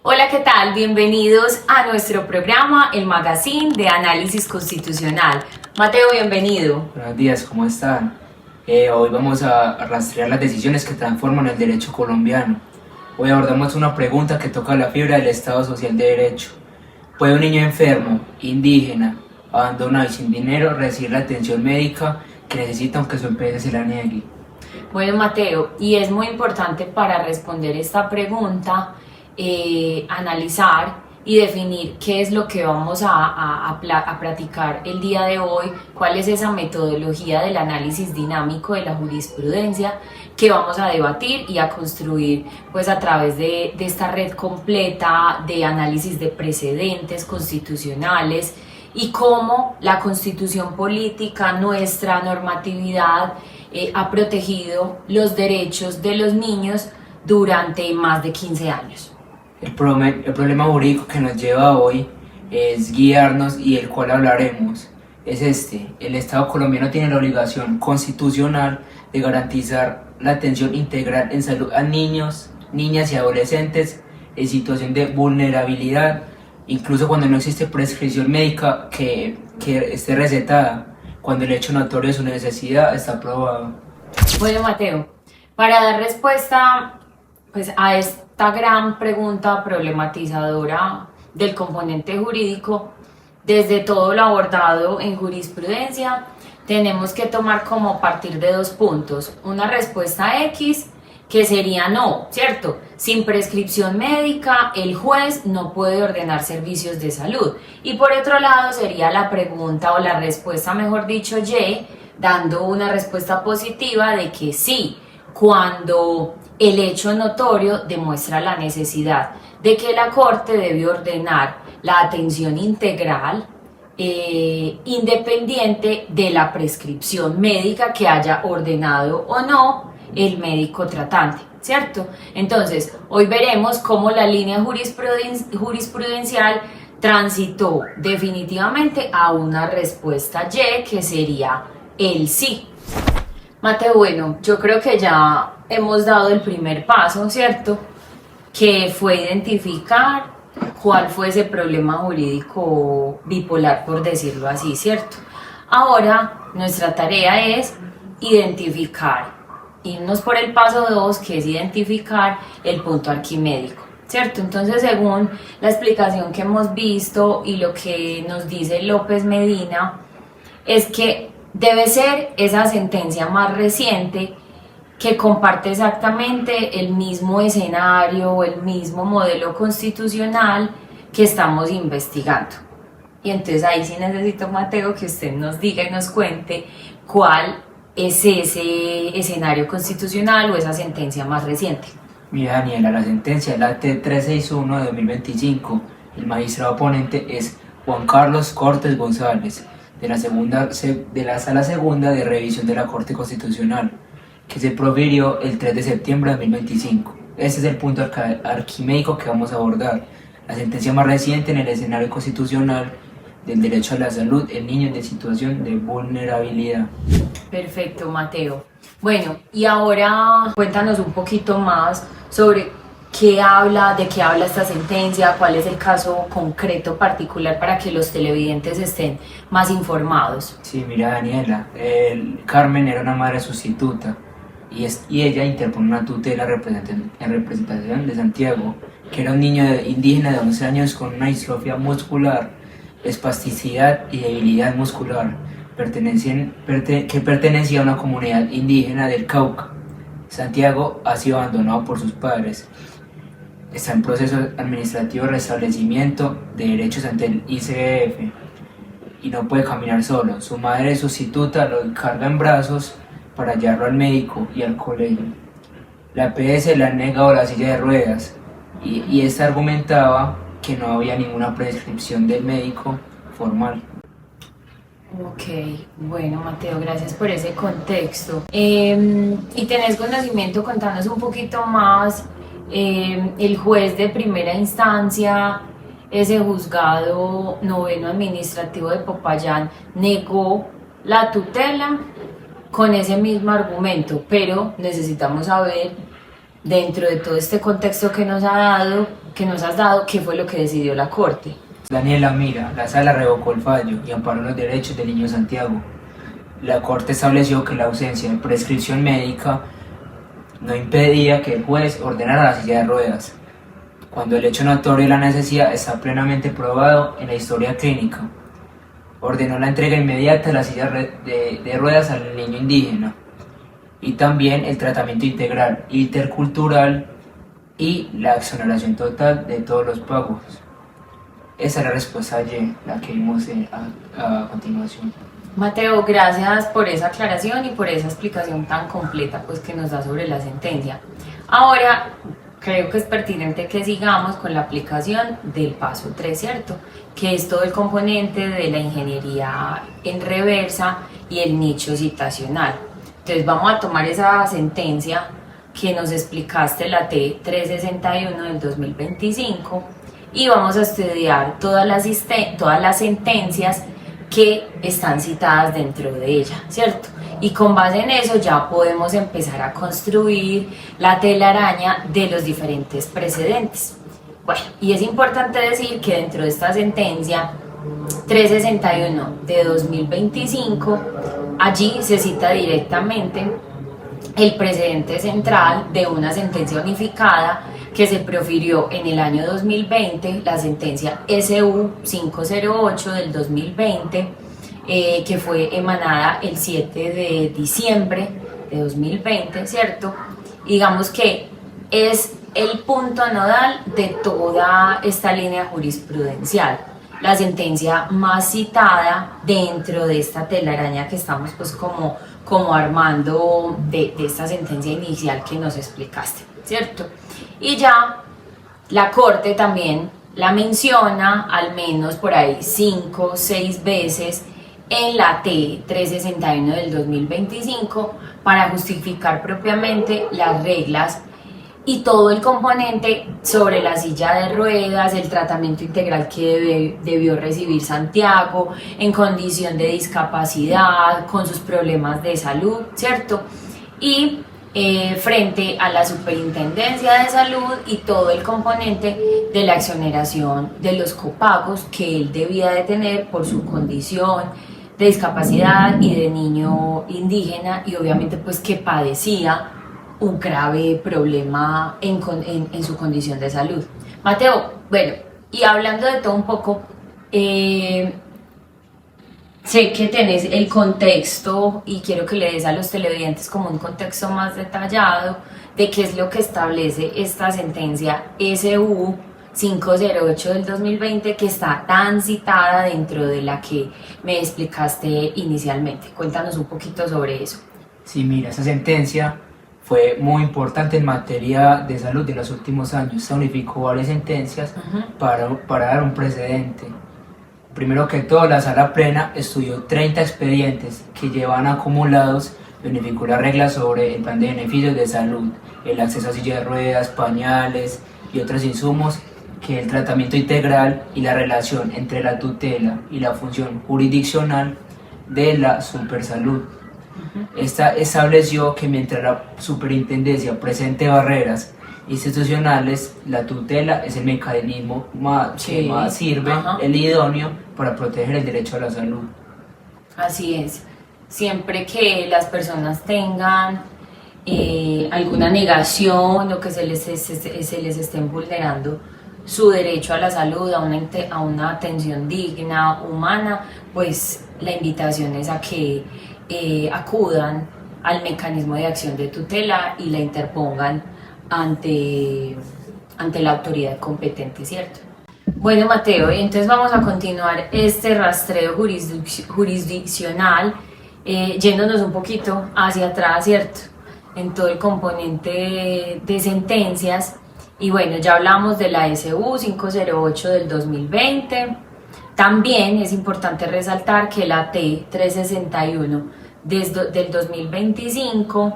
Hola, ¿qué tal? Bienvenidos a nuestro programa, el Magazine de Análisis Constitucional. Mateo, bienvenido. Buenos días, ¿cómo están? Hoy vamos a rastrear las decisiones que transforman el derecho colombiano. Hoy abordamos una pregunta que toca la fibra del Estado Social de Derecho. ¿Puede un niño enfermo, indígena, abandonado y sin dinero recibir la atención médica que necesita aunque su empresa se la niegue? Bueno, Mateo, y es muy importante para responder esta pregunta analizar y definir qué es lo que vamos a practicar el día de hoy, cuál es esa metodología del análisis dinámico de la jurisprudencia que vamos a debatir y a construir pues a través de esta red completa de análisis de precedentes constitucionales y cómo la constitución política, nuestra normatividad, ha protegido los derechos de los niños durante más de 15 años. El problema jurídico que nos lleva hoy es guiarnos y el cual hablaremos. Es este: el Estado colombiano tiene la obligación constitucional de garantizar la atención integral en salud a niños, niñas y adolescentes en situación de vulnerabilidad, incluso cuando no existe prescripción médica que esté recetada, cuando el hecho notorio de su necesidad está probado. Bueno, Mateo, para dar respuesta pues, a esta gran pregunta problematizadora del componente jurídico, desde todo lo abordado en jurisprudencia, tenemos que tomar como partir de dos puntos. Una respuesta X, que sería no, ¿cierto? Sin prescripción médica, el juez no puede ordenar servicios de salud. Y por otro lado sería la pregunta o la respuesta, mejor dicho, Y, dando una respuesta positiva de que sí, cuando el hecho notorio demuestra la necesidad de que la Corte debe ordenar la atención integral independiente de la prescripción médica que haya ordenado o no el médico tratante, ¿cierto? Entonces, hoy veremos cómo la línea jurisprudencial transitó definitivamente a una respuesta Y, que sería el sí. Mateo, bueno, yo creo que ya hemos dado el primer paso, ¿cierto? Que fue identificar cuál fue ese problema jurídico bipolar, por decirlo así, ¿cierto? Ahora, nuestra tarea es identificar, irnos por el paso 2, que es identificar el punto arquimédico, ¿cierto? Entonces, según la explicación que hemos visto y lo que nos dice López Medina, es que debe ser esa sentencia más reciente que comparte exactamente el mismo escenario, el mismo modelo constitucional que estamos investigando. Y entonces ahí sí necesito, Mateo, que usted nos diga y nos cuente cuál es ese escenario constitucional o esa sentencia más reciente. Mira, Daniela, la sentencia es la T361 de 2025. El magistrado ponente es Juan Carlos Cortes González, de la Sala Segunda de Revisión de la Corte Constitucional, que se profirió el 3 de septiembre de 2025. Este es el punto arquimédico que vamos a abordar, la sentencia más reciente en el escenario constitucional del derecho a la salud en niños de situación de vulnerabilidad. Perfecto, Mateo. Bueno, y ahora cuéntanos un poquito más sobre de qué habla esta sentencia, cuál es el caso concreto particular para que los televidentes estén más informados. Sí, mira, Daniela, Carmen era una madre sustituta y ella interpone una tutela en representación de Santiago, que era un niño indígena de 11 años con una distrofia muscular, espasticidad y debilidad muscular, que pertenecía a una comunidad indígena del Cauca. Santiago ha sido abandonado por sus padres. Está en proceso administrativo de restablecimiento de derechos ante el ICBF y no puede caminar solo. Su madre sustituta lo carga en brazos para llevarlo al médico y al colegio. La EPS le ha negado la silla de ruedas y esta argumentaba que no había ninguna prescripción del médico formal. Ok, bueno, Mateo, gracias por ese contexto. Y tenés conocimiento, contanos un poquito más. El juez de primera instancia, ese juzgado noveno administrativo de Popayán, negó la tutela con ese mismo argumento, pero necesitamos saber, dentro de todo este contexto que nos ha dado, que nos has dado, ¿qué fue lo que decidió la Corte? Daniela, mira, la sala revocó el fallo y amparó los derechos del niño Santiago. La Corte estableció que la ausencia de prescripción médica no impedía que el juez ordenara la silla de ruedas, cuando el hecho notorio de la necesidad está plenamente probado en la historia clínica. Ordenó la entrega inmediata de la silla de ruedas al niño indígena y también el tratamiento integral, intercultural y la exoneración total de todos los pagos. Esa es la respuesta Y, la que vimos a continuación. Mateo, gracias por esa aclaración y por esa explicación tan completa pues, que nos da sobre la sentencia. Ahora, creo que es pertinente que sigamos con la aplicación del paso 3, ¿cierto? Que es todo el componente de la ingeniería en reversa y el nicho citacional. Entonces vamos a tomar esa sentencia que nos explicaste, la T361 del 2025, y vamos a estudiar todas las sentencias que están citadas dentro de ella, ¿cierto? Y con base en eso ya podemos empezar a construir la telaraña de los diferentes precedentes. Bueno, y es importante decir que dentro de esta sentencia 361 de 2025, allí se cita directamente el precedente central de una sentencia unificada que se profirió en el año 2020, la sentencia SU 508 del 2020, que fue emanada el 7 de diciembre de 2020, ¿cierto? Digamos que es el punto nodal de toda esta línea jurisprudencial, la sentencia más citada dentro de esta telaraña que estamos pues como armando de esta sentencia inicial que nos explicaste, ¿cierto? Y ya la Corte también la menciona al menos por ahí 5 o 6 veces en la T361 del 2025 para justificar propiamente las reglas y todo el componente sobre la silla de ruedas, el tratamiento integral que debió recibir Santiago en condición de discapacidad, con sus problemas de salud, ¿cierto? Y frente a la Superintendencia de Salud y todo el componente de la exoneración de los copagos que él debía de tener por su condición de discapacidad y de niño indígena, y obviamente pues que padecía un grave problema en su condición de salud. Mateo, bueno, y hablando de todo un poco, sé que tenés el contexto y quiero que le des a los televidentes como un contexto más detallado de qué es lo que establece esta sentencia SU 508 del 2020 que está tan citada dentro de la que me explicaste inicialmente. Cuéntanos un poquito sobre eso. Sí, mira, esa sentencia fue muy importante en materia de salud de los últimos años. Se unificó varias sentencias para dar un precedente. Primero que todo, la Sala Plena estudió 30 expedientes que llevan acumulados y unificó las reglas sobre el plan de beneficios de salud, el acceso a silla de ruedas, pañales y otros insumos, que el tratamiento integral y la relación entre la tutela y la función jurisdiccional de la supersalud. Esta estableció que mientras la superintendencia presente barreras institucionales, la tutela es el mecanismo que más sirve, el idóneo para proteger el derecho a la salud. Así es, siempre que las personas tengan alguna negación o que se les estén vulnerando su derecho a la salud, a una atención digna, humana, pues la invitación es a que acudan al mecanismo de acción de tutela y la interpongan ante la autoridad competente, ¿cierto? Bueno, Mateo, entonces vamos a continuar este rastreo jurisdiccional yéndonos un poquito hacia atrás, ¿cierto? En todo el componente de sentencias. Y bueno, ya hablamos de la SU 508 del 2020. También es importante resaltar que la T361 del 2025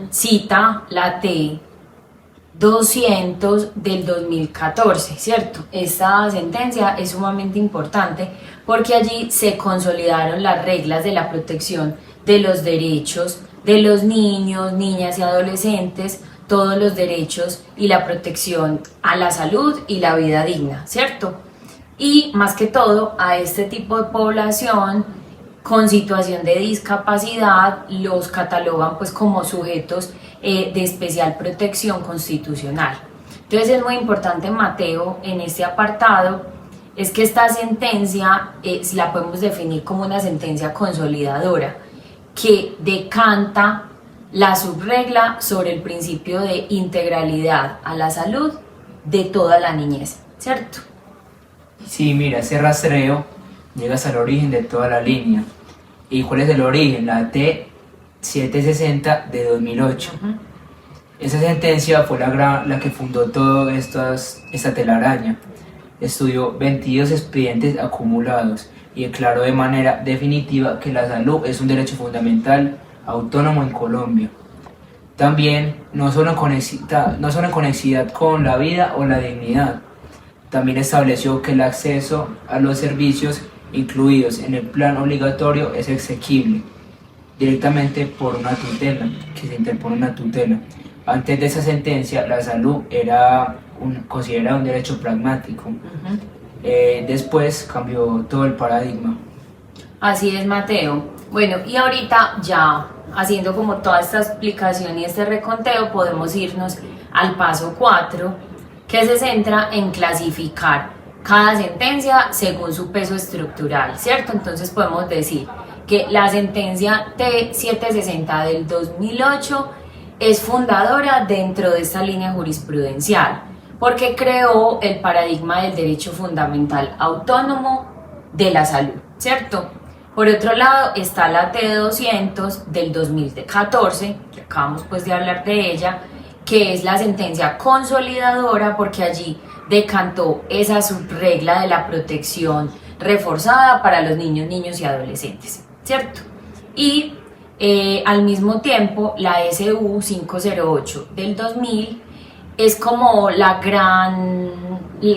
cita la T200 del 2014, ¿cierto? Esta sentencia es sumamente importante porque allí se consolidaron las reglas de la protección de los derechos de los niños, niñas y adolescentes todos los derechos y la protección a la salud y la vida digna, ¿cierto? Y más que todo a este tipo de población con situación de discapacidad los catalogan pues como sujetos de especial protección constitucional. Entonces es muy importante, Mateo, en este apartado, es que esta sentencia la podemos definir como una sentencia consolidadora que decanta la subregla sobre el principio de integralidad a la salud de toda la niñez, ¿cierto? Sí, mira, ese rastreo llegas al origen de toda la línea. ¿Y cuál es el origen? La T760 de 2008. Esa sentencia fue la que fundó toda esta telaraña. Estudió 22 expedientes acumulados y declaró de manera definitiva que la salud es un derecho fundamental autónomo en Colombia. También no solo en conexidad con la vida o la dignidad, también estableció que el acceso a los servicios incluidos en el plan obligatorio es exequible directamente por una tutela, que se interpone una tutela. Antes de esa sentencia, la salud era considerada un derecho pragmático. Después cambió todo el paradigma. Así es, Mateo. Bueno, y ahorita ya haciendo como toda esta explicación y este reconteo, podemos irnos al paso 4, que se centra en clasificar cada sentencia según su peso estructural, ¿cierto? Entonces podemos decir que la sentencia T760 del 2008 es fundadora dentro de esta línea jurisprudencial, porque creó el paradigma del derecho fundamental autónomo de la salud, ¿cierto? Por otro lado está la T200 del 2014, que acabamos pues de hablar de ella, que es la sentencia consolidadora porque allí decantó esa subregla de la protección reforzada para los niños y adolescentes, ¿cierto? Y al mismo tiempo la SU 508 del 2000 es como el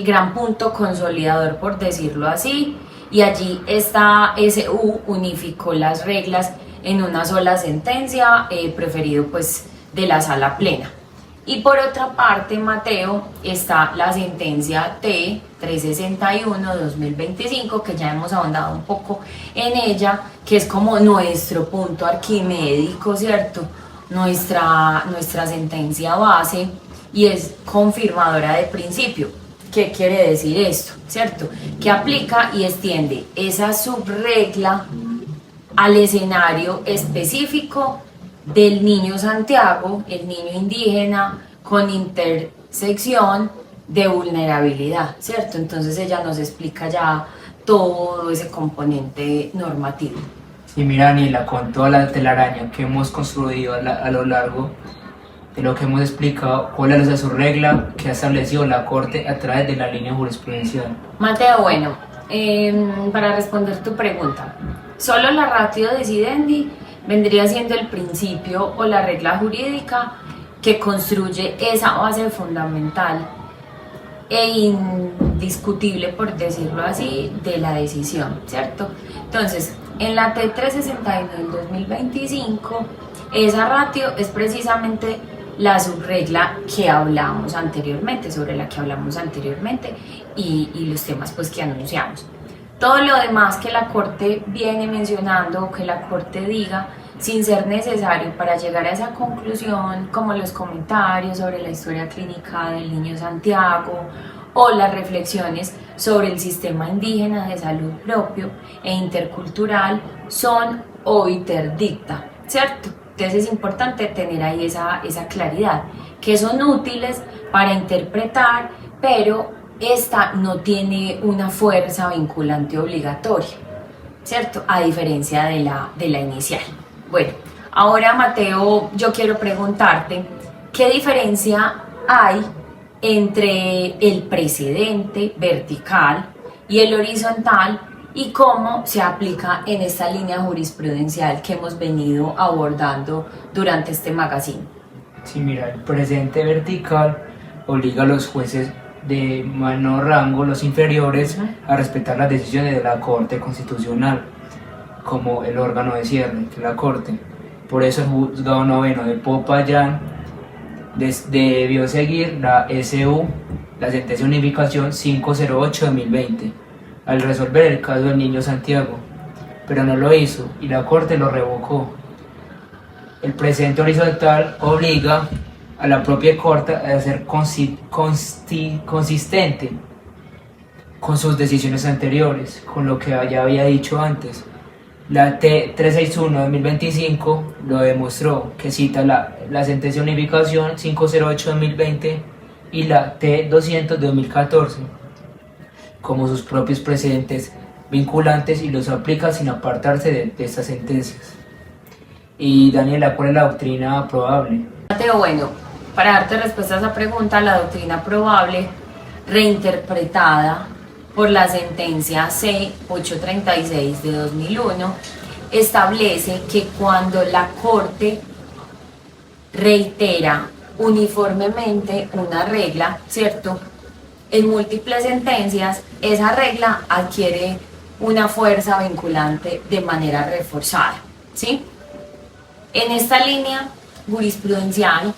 gran punto consolidador, por decirlo así, y allí esta SU unificó las reglas en una sola sentencia, preferido pues de la sala plena. Y por otra parte, Mateo, está la sentencia T361-2025, que ya hemos ahondado un poco en ella, que es como nuestro punto arquimédico, ¿cierto? Nuestra sentencia base, y es confirmadora de principio. ¿Qué quiere decir esto? ¿Cierto? Que aplica y extiende esa subregla al escenario específico del niño Santiago, el niño indígena con intersección de vulnerabilidad, ¿cierto? Entonces ella nos explica ya todo ese componente normativo. Sí, mira, Daniela, con toda la telaraña que hemos construido a lo largo de lo que hemos explicado, ¿cuál es esa regla que ha establecido la Corte a través de la línea jurisprudencial? Mateo, bueno, para responder tu pregunta, solo la ratio decidendi vendría siendo el principio o la regla jurídica que construye esa base fundamental e indiscutible, por decirlo así, de la decisión, ¿cierto? Entonces, en la T361 del 2025, esa ratio es precisamente la subregla que hablamos anteriormente, sobre la que hablamos anteriormente, y los temas pues que anunciamos. Todo lo demás que la Corte viene mencionando o que la Corte diga, sin ser necesario para llegar a esa conclusión, como los comentarios sobre la historia clínica del niño Santiago o las reflexiones sobre el sistema indígena de salud propio e intercultural, son obiter dicta, ¿cierto? Entonces es importante tener ahí esa claridad, que son útiles para interpretar, pero esta no tiene una fuerza vinculante obligatoria, ¿cierto? A diferencia de la inicial. Bueno, ahora Mateo, yo quiero preguntarte, ¿qué diferencia hay entre el precedente vertical y el horizontal y cómo se aplica en esta línea jurisprudencial que hemos venido abordando durante este magazine? Sí, mira, el precedente vertical obliga a los jueces de menor rango, los inferiores, a respetar las decisiones de la Corte Constitucional como el órgano de cierre, que es la Corte. Por eso el juzgado noveno de Popayán debió seguir la SU, la sentencia de unificación 508-2020, al resolver el caso del niño Santiago, pero no lo hizo y la Corte lo revocó. El precedente horizontal obliga a la propia Corte a ser consistente con sus decisiones anteriores, con lo que ya había dicho antes. La T361-2025 lo demostró, que cita la sentencia de unificación 508-2020 y la T200-2014 como sus propios precedentes vinculantes y los aplica sin apartarse de estas sentencias. Y Daniela, ¿cuál es la doctrina probable? Mateo, bueno, para darte respuesta a esa pregunta, la doctrina probable, reinterpretada por la sentencia C-836 de 2001, establece que cuando la Corte reitera uniformemente una regla, ¿cierto?, en múltiples sentencias, esa regla adquiere una fuerza vinculante de manera reforzada, ¿sí? En esta línea jurisprudencial,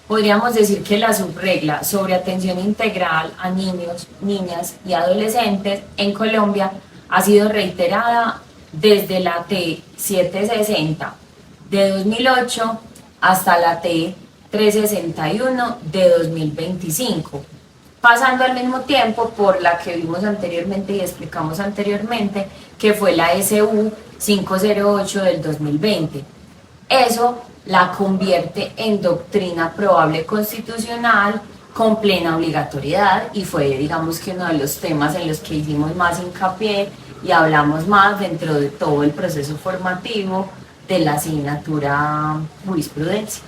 podríamos decir que la subregla sobre atención integral a niños, niñas y adolescentes en Colombia ha sido reiterada desde la T760 de 2008 hasta la T361 de 2025, pasando al mismo tiempo por la que vimos anteriormente y explicamos anteriormente, que fue la SU 508 del 2020. Eso la convierte en doctrina probable constitucional con plena obligatoriedad y fue, digamos, que uno de los temas en los que hicimos más hincapié y hablamos más dentro de todo el proceso formativo de la asignatura jurisprudencia.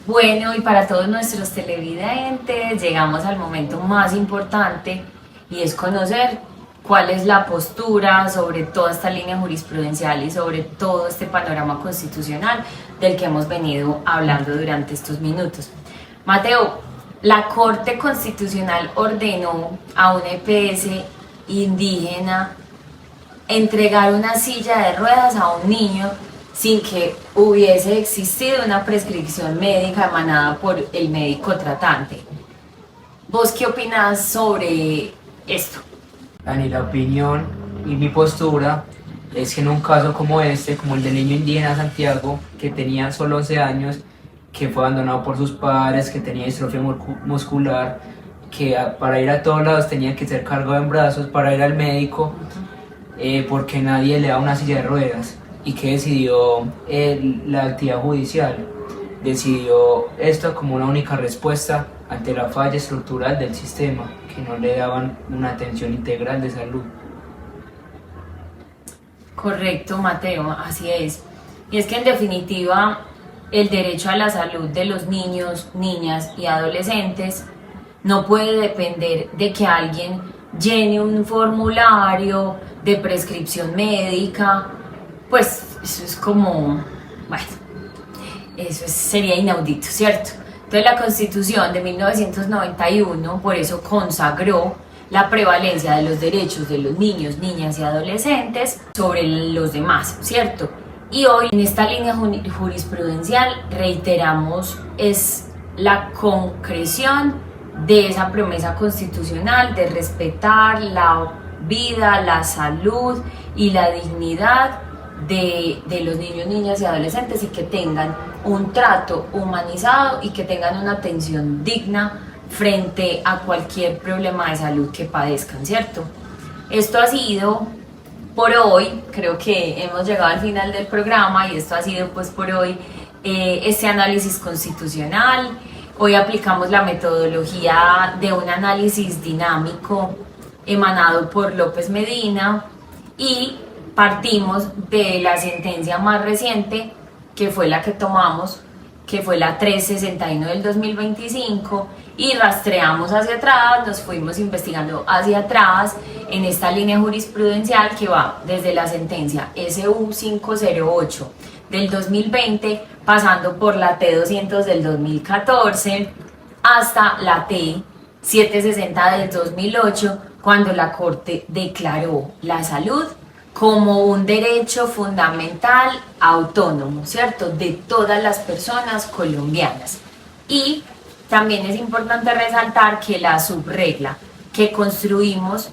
Bueno, y para todos nuestros televidentes llegamos al momento más importante y es conocer cuál es la postura sobre toda esta línea jurisprudencial y sobre todo este panorama constitucional del que hemos venido hablando durante estos minutos. Mateo, la Corte Constitucional ordenó a un EPS indígena entregar una silla de ruedas a un niño sin que hubiese existido una prescripción médica emanada por el médico tratante. ¿Vos qué opinas sobre esto? Dani, la opinión y mi postura es que en un caso como este, como el del niño indígena Santiago, que tenía solo 11 años, que fue abandonado por sus padres, que tenía distrofia muscular, que para ir a todos lados tenía que ser cargado en brazos, para ir al médico, porque nadie le da una silla de ruedas, y que decidió la actividad judicial, decidió esto como una única respuesta ante la falla estructural del sistema, que no le daban una atención integral de salud. Correcto, Mateo, así es. Y es que en definitiva el derecho a la salud de los niños, niñas y adolescentes no puede depender de que alguien llene un formulario de prescripción médica. Pues eso es como, bueno, sería inaudito, ¿cierto? Entonces la Constitución de 1991 por eso consagró la prevalencia de los derechos de los niños, niñas y adolescentes sobre los demás, ¿cierto? Y hoy en esta línea jurisprudencial reiteramos es la concreción de esa promesa constitucional de respetar la vida, la salud y la dignidad de los niños, niñas y adolescentes, y que tengan un trato humanizado y que tengan una atención digna frente a cualquier problema de salud que padezcan, ¿cierto? Esto ha sido por hoy, creo que hemos llegado al final del programa y esto ha sido pues por hoy este análisis constitucional. Hoy aplicamos la metodología de un análisis dinámico emanado por López Medina y partimos de la sentencia más reciente, que fue la que tomamos, que fue la 361 del 2025, y rastreamos hacia atrás, nos fuimos investigando hacia atrás en esta línea jurisprudencial que va desde la sentencia SU 508 del 2020, pasando por la T200 del 2014, hasta la T760 del 2008, cuando la Corte declaró la salud como un derecho fundamental autónomo, ¿cierto?, de todas las personas colombianas. Y también es importante resaltar que la subregla que construimos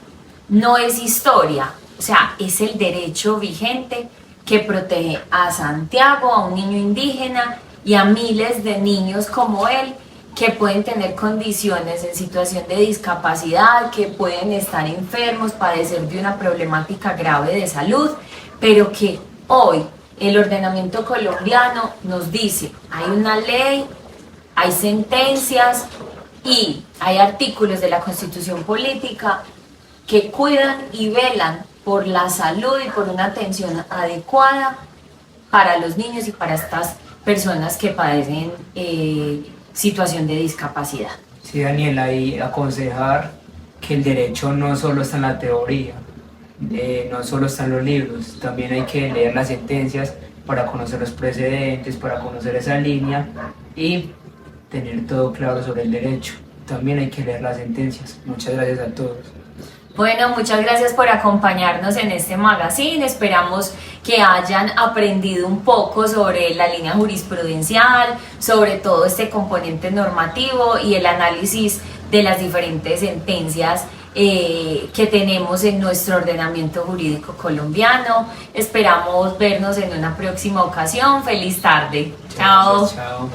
no es historia, o sea, es el derecho vigente que protege a Santiago, a un niño indígena y a miles de niños como él que pueden tener condiciones en situación de discapacidad, que pueden estar enfermos, padecer de una problemática grave de salud, pero que hoy el ordenamiento colombiano nos dice, hay una ley, hay sentencias y hay artículos de la Constitución Política que cuidan y velan por la salud y por una atención adecuada para los niños y para estas personas que padecen situación de discapacidad. Sí, Daniela, y aconsejar que el derecho no solo está en la teoría, no solo está en los libros, también hay que leer las sentencias para conocer los precedentes, para conocer esa línea y tener todo claro sobre el derecho. También hay que leer las sentencias. Muchas gracias a todos. Bueno, muchas gracias por acompañarnos en este magazine. Esperamos que hayan aprendido un poco sobre la línea jurisprudencial, sobre todo este componente normativo y el análisis de las diferentes sentencias que tenemos en nuestro ordenamiento jurídico colombiano. Esperamos vernos en una próxima ocasión. Feliz tarde. Chao. Chao.